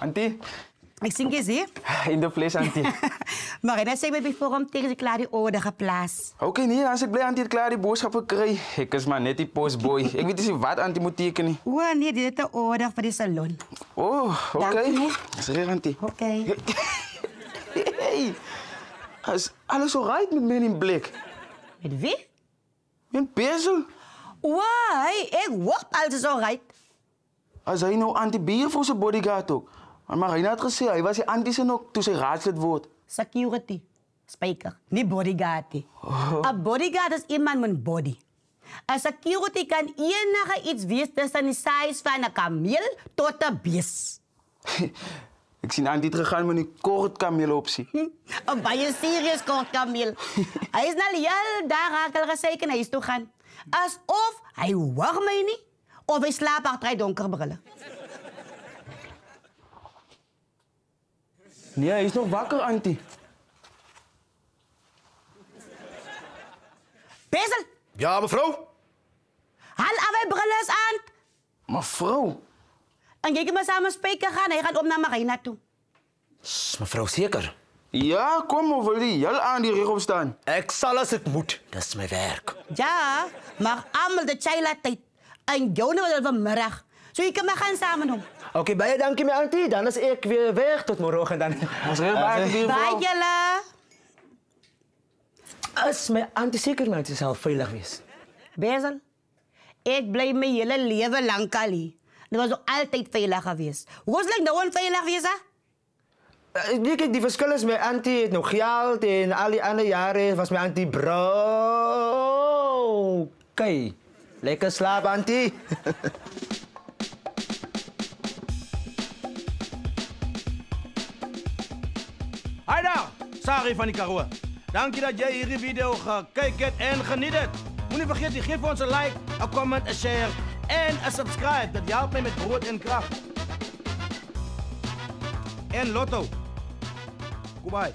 Auntie. Ik zing eens, hè? In de vlees, auntie. Maar je net zei bij vorm tegen de klaar die orde geplaatst. Oké, nee, als ik blij auntie het klaar die boodschappen krijg. Ik is maar net die postboy. Ik weet niet wat auntie moet tekenen. Oh, nee, dit is de orde voor de salon. Oh, oké. Dank u. Dat is recht, auntie. Oké. Hey, is alles alright met mijn blik? Met wie? Mijn bezel. Why? Ik word alles alright. Als hij nou anti-bier voor zijn bodyguard ook. Maar hij had gezegd, hij was je anti-zijn ook toen hij raadslid wordt. Security. Spijker. Niet bodyguard. Een bodyguard is iemand met body. Een security kan enige iets wees tussen de size van een kameel tot een beest. Ik zie Antie teruggaan met een kort kameeloptie. Een baie serieus kort kameel. Hij is nou heel daar al gezeiken naar huis toe gaan. Alsof hij wacht mij niet. Of hij slaapt achter donker brillen. Nee, hij is nog wakker, Antie. Bezel! Ja, mevrouw? Haal af brillen aan! Mevrouw. En kijk maar samen spijker gaan. Hij gaat op naar Marina toe. Mevrouw, zeker? Ja, kom over die. Jal aan die rechtop staan. Ik zal als het moet. Dat is mijn werk. Ja, maar allemaal de tijd. En jou nou wel vanmiddag. Zo je kan maar gaan samen doen. Oké, bij je dank je me, auntie. Dan is ik weer weg tot morgen. Dan. Als recht bij die Bye, Jelle. Als mijn auntie zeker met zichzelf veilig is. Bezel, ik blijf mijn hele leven lang Kali. Dat was ook altijd veilig geweest. Hoe is het nou onveilig geweest, hè? Kijk, die verschil is mijn auntie het nog geld en al die andere jaren was mijn auntie bro. Oké, lekker slaap, auntie. Hi daar, Sari van die Karoo. Dank je dat jij hierdie video gekeken hebt en geniet het. Moet niet vergeten, geef ons een like, een comment, een share en een subscribe. Dat helpt mij met brood en kracht. En Lotto. Goodbye.